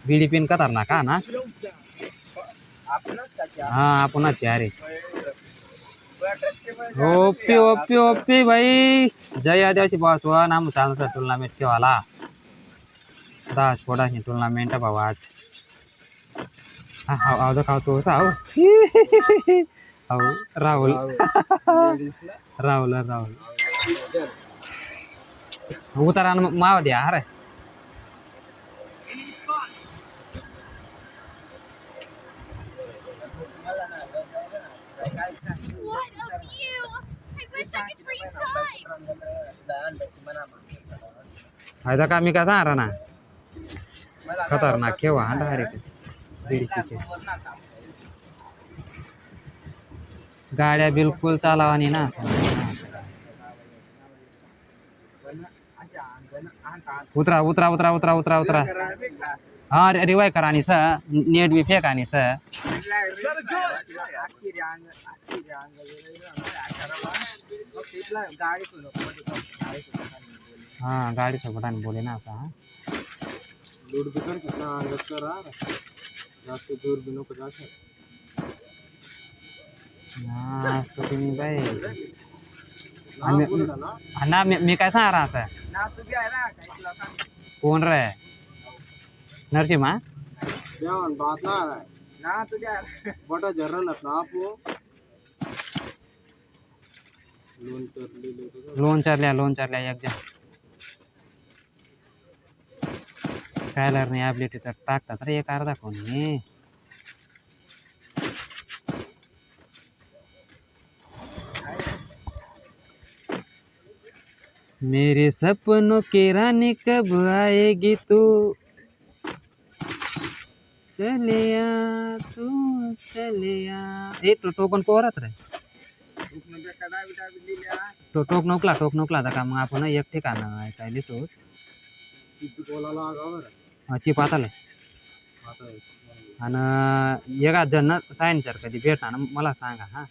बीडी pin खतरनाक हा ना हाँ आपणच अरे ओपी ओपी ओपी भाई जय आदिवासी बॉस व नाम चांसर टूर्नामेंट के वाला 10 पोडाची टूर्नामेंट भाऊ आज आओ तो तो आओ आओ राहुल राहुल राहुल उतारा माव द्या अरे फायदा का मी कसा आ ना खतरनाक केव्हा हा डायरेक्ट गाड्या बिलकुल चालावानी ना उतरा उतरा उतरा उतरा उतरा उतरा हाँ रिवाय करा आणि स नेट बी फेक आणि स हाँ गाड़ी सोबत आणि बोले ना आता लोड भी कर कितना अंदर आ जास्त दूर भी नको जास्त ना तो तुम्ही बाई ना मी काय सांगणार असं कोण रे नरसिम्हा लोन चरल्या एकदम स्कायलर ने ॲबिलिटी तर टाकतात रे एक अर्धा कोणी मेरे सपनों की रानी कब आएगी तू चलिया तू चलिया ए टोकन पोरात रे टोक नोकला का मग आपण एक ठिकाण काय लिहितो चिप आताले आणि एका जण सायन सर कधी भेटणार ना मला सांगा हा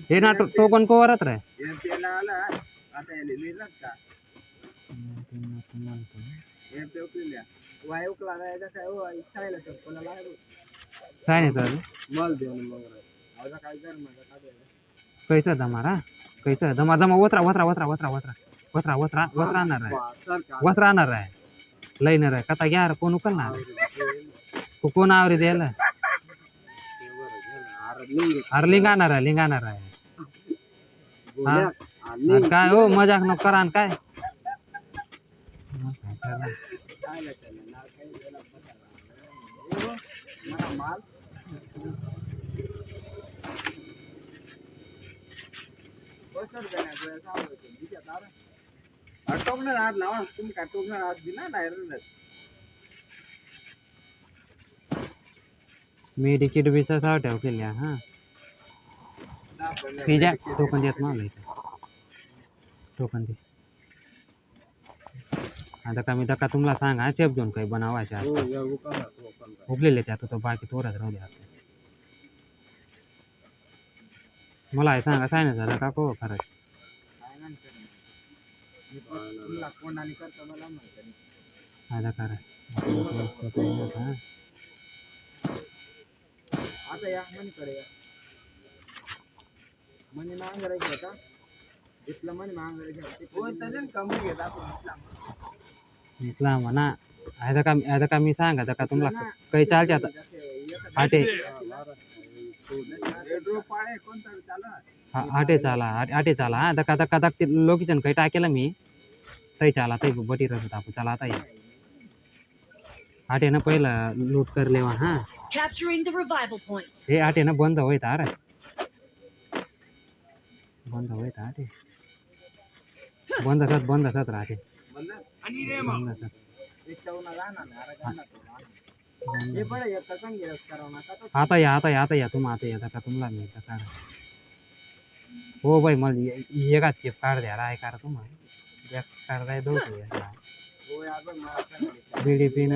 हे ना टोकन कोवरत रे सायन सर कैसा दमारा कैसा दमा दमा वत्रा वत्रा वत्रा वत्रा वत्रा वत्रा वत्रा वत्रा राहणार आहे लईणार आहे कथा घ्या कोण उकलणार कोण आवरी द्यायला अरे लिंगाणार आहे काय हो मजाक नको करा काय मी तिकीट बी ठेव केल्या हा ठीक आहे टोकन देत मला टोकन दे आता का मी दका तुम्हाला सांगा शेप घेऊन काही बनवायचे उगलेले त्यात तो बाकी तोरच राहू द्या मला हे सांगा सायन झाला का को खरंच आता करा आता या मनीकडे मनी मांगायचं का इथला मनी मांगायचं कमी घेत इथला म्हणा आता का मी सांगा का तुम्हाला काही चालते आता आटे आटे चाला हा दका दका दक लोकेशन काही टाकेला मी सही चाला तई बटी रसत आपण चला आता आटे ना पहिला लूट कर लेवा हा हे आटे ना बंद होईत अरे बंद होईत आटे बंद असत राहते बंद असत आता या तुम आता या का तुम्हाला मी का हो भाई मला एका चिप काढ द्या राय कार तुम्हाला काढ दो बीडीपी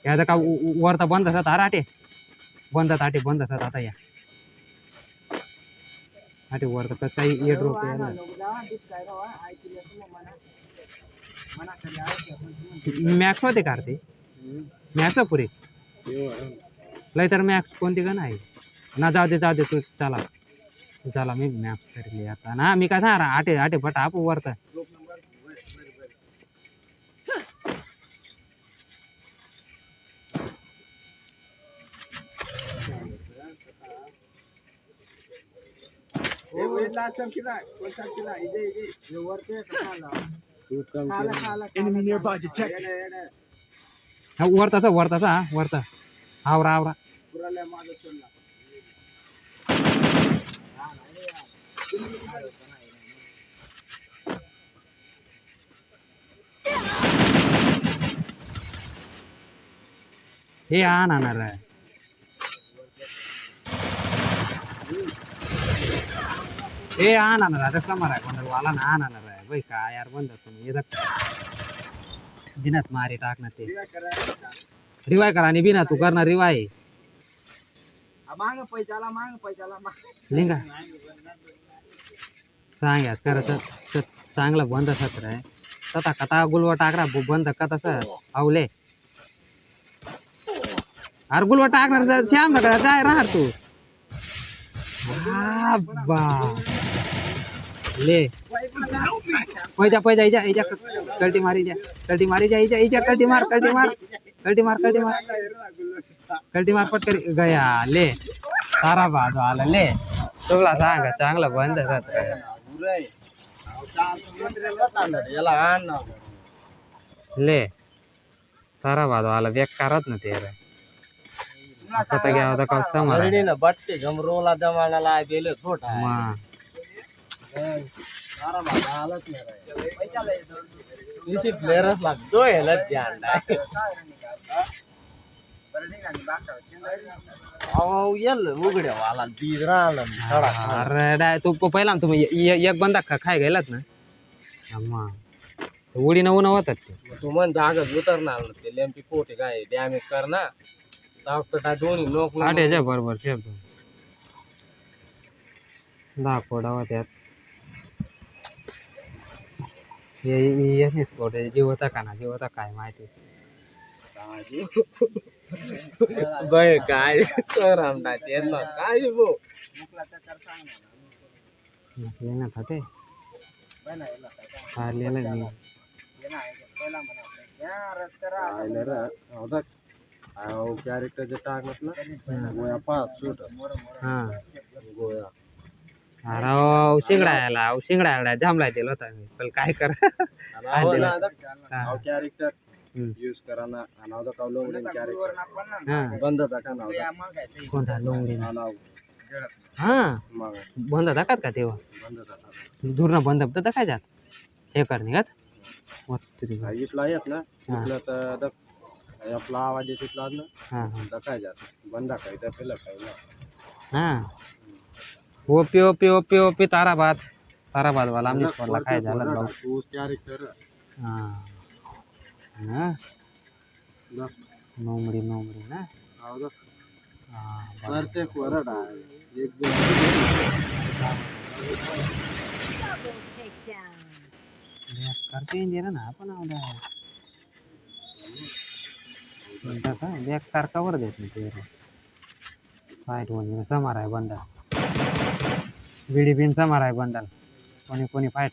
याचा का वरता बंद असत आटे बंद असत आता या आटे वरता कसं काही येड रोप मॅक्स होते का ते मॅक्स पुरे लय तर मॅक्स कोणती का नाही ना जाऊ दे तू चला मी मॅक्स करले आता ना मी काय सांगा आटे आटे फटा आप वरता वरता आवरा हे आणणार आहे हे आणणार आहे समोर आहे बंदर वाला ना आणणार आहे भाई का यार बंदर तुम्ही बिनात मारी टाकणार ते रिवाय करा आणि बिना तू करणार रिवाय लिंगा सांग खरं चांगलं बंद सत्र आहे तथा कथा गुलवा टाकरा बंद कथा अवले अरे गुलवा टाकणार श्याम नका काय राहणार तू ले पैजा इजा कल्टी मारी जा इजा कल्टी मार पट गया ले सारा बाजू आला ले तुला सांग चांगलं बंद ले सारा बाजू आला बेकारच ना ते आता गया होता का समोर ना बट्टे गमरोला जमानाला गेले छोटा सारा बाजू आलाच नाही प्लेयरच लागतो याला ध्यान उघड्या वाला बीज राहिला अरे तू पहिला तुम्ही एक बंदा खाय गेलात ना उडी नवून होतात ते तू म्हण जागच उतरणार ते लेंपी पोटे काय डॅमेज कर ना दोन्ही लोक आठ्याच्या बरोबर शेप दाखवडावा त्यात स्पोर्ट जीवता का ना जीवता काय माहिती बाय काय रामडा काय ना खाते कॅरेक्टर जे टाकत ना गोया पाच सूट गोया अरे शिंगडा जांभळा दिला होता मी पण काय करा कॅरेक्टर यूज करा ना नाव का लोंगडे कॅरेक्टर बंद का नाव कोणता लोंगडे हा बंद दाखत का तेव्हा दूर ना बंद काय जात हे कर निघत इथला येत ना इथलं तर आपला आवाज येत इथला ना काय जात बंद काय तर पेलं काय हा ओपी ताराबाद वाला आमच्या स्पॉटला काय झालं भाऊ कॅरेक्टर हा नोमडी ना प्रत्येक वरड आहे करते ना आपण बॅक सारखा वर देत नाही ते फाईट होऊन समार आहे बंडल बीडी बिन समार आहे बंडल कोणी फाईट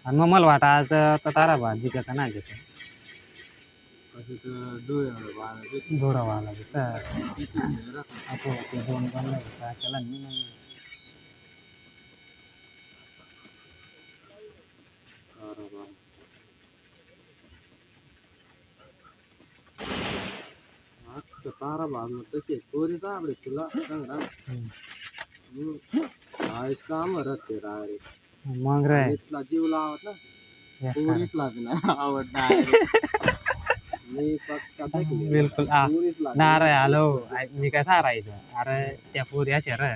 आणि मग मला वाटा आज तारा भाजी का नाही घेत धोडा वाला दोन बनला केला तारा भाग तसे चोरी आवडे तुला सांग काम रस्ते डायरेक्ट मग रे इथला जीव लावत ना हे खरं. पोरीसला बी नाही आवड direct. मी फक्त देखली. बिलकुल पोरीसला बी ना रे हॅलो मी काय सांगायचं अरे त्या पोरी अशा रे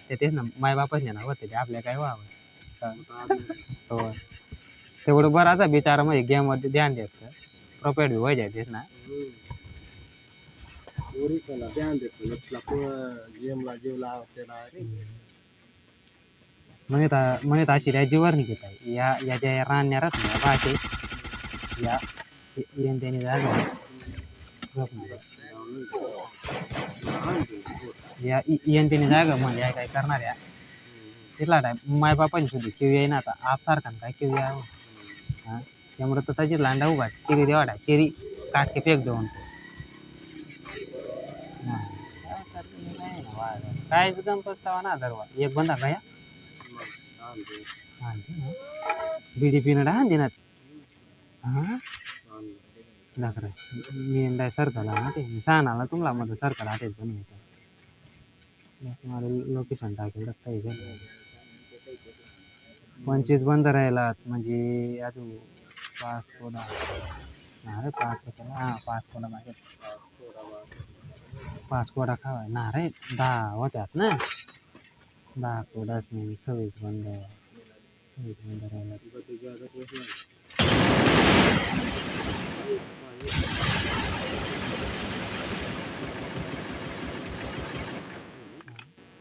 ते तेच ना माय बापाचे ना होते ते आपल्या काय व्हावं हो तेवढं बराच बिचारा म्हणजे गेम वरती ध्यान देत प्रोपेड व्हायचे तेच ना पोरीसला ध्यान देतो इथला गेमला जीव लावते डायरेक्ट म्हणत अशी त्या जीवर निघत आहे या ज्या रानण्या राहत ना बाटे या येन त्याने जागा या येन त्याने जागा म्हणजे काय करणाऱ्या तिथला टाइम माय बापाने सुद्धा किव येईना आता आप सारखा काय किव यावं हा त्यामुळे तर त्याची लांडा उभा चिरी देवाडा चिरी काटके फेक देऊन काय गम पस्तावा ना धरवा एक बंदा काय बीडीपी न डान दिनात हा दाखरा मी डाय सरकारला ना ते सांगणार तुम्हाला मध्ये सरकार आठेल पण मला लोकेशन टाकेल रस्ता आहे 25 बंद राहिला म्हणजे अजून 5 कोडा अरे 5 हा 5 कोडा मागे 5 कोडा खावा ना रे 10 होत्यात ना 10 कोडाच नाही 26 बंद राहिला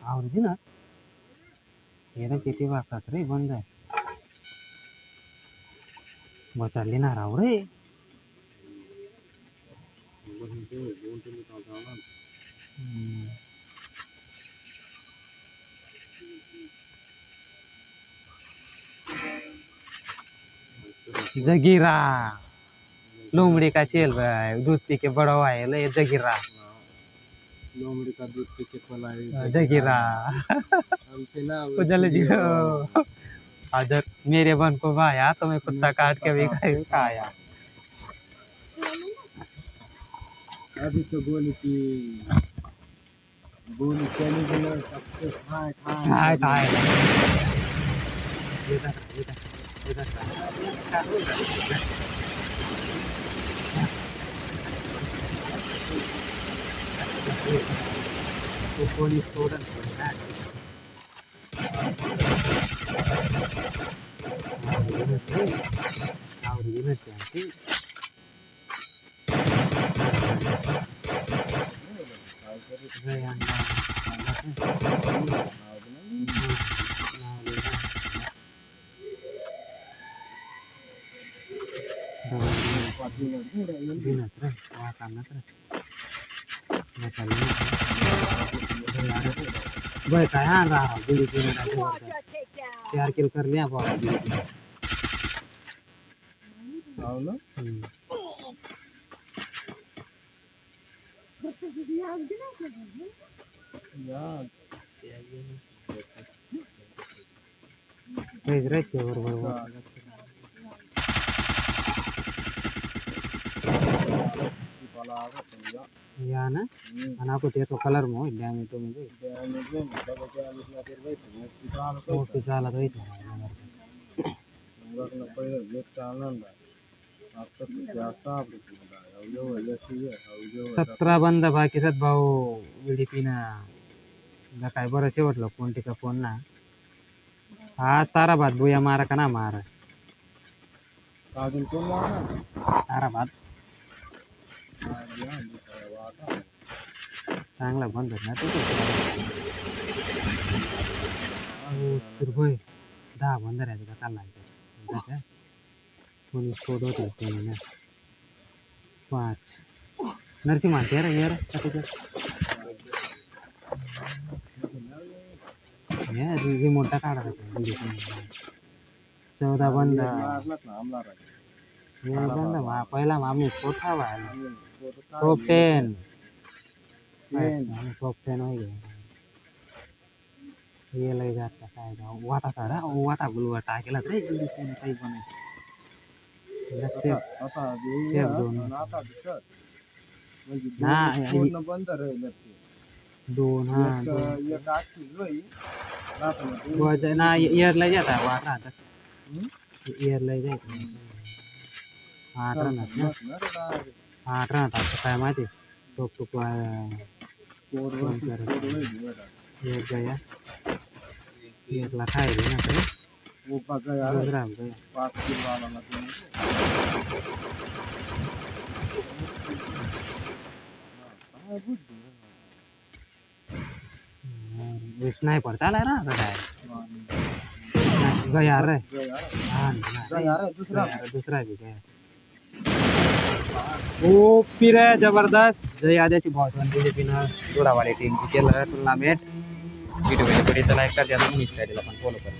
आवडती ना हे किती वाजतात रे बंद आहे बचाली ना राव रे जगीरा लोमड़ी का चेल दूध पी के बड़ा हुआ है जगीरा लोमड़ी का दूध पी के पला है जगीरा हमसे ना उजल जी अजर मेरे बन को भाया तो मैं कुत्ता काट के भी खाया अभी तो गोली की गोली चली गई सबसे खाए खाए खाए तो पुलिस स्टूडेंट है भाई कहाँ रहा बीड़ी पीने का 4 किलो कर लिया बोला बरोबर या ना आणि आपण त्याचा कलर मग डॅमेज तो म्हणजे ओके चालत व्हायचं 17 बंद बाकीचाच भाऊ बीडीपी ना काय बरं शेवटलं फोन टिका फोन ना हा ताराबाद बुया मारा का ना मारा ताराबाद चांगला बंद ना तो 10 बंद राहायचं का चालला पोलीस कोड होते त्याने 5 नरसिंहा तेरा यार रिमोट काढा 14 बंद बंद पहिला आम्ही कोठा टॉप 10 टॉप 10 हो गया ये लय जाता काय वाटा सारा वाटा बुलवा टाकेला रे काही पण बंद राहील 2 हा एक आजची जोई राहतो वजन ना इयरला जाता वाट राहतात इयरला जायचं 8 राहणार ना 8 राहतात काय माहिती टोक टोक एक गया एकला खायला ना ते दुसरा गया 5 किलो आला ना स्नाइपर चालाय ना आता काय गया रे हा दुसरा भी गया ओ फिर है जबरदस्त जय आदिवासी बहुत बीजेपीनं जोडावाडी टीम केलं टुर्नामेंट व्हिडिओ लाईक कर द्या फॉलो कर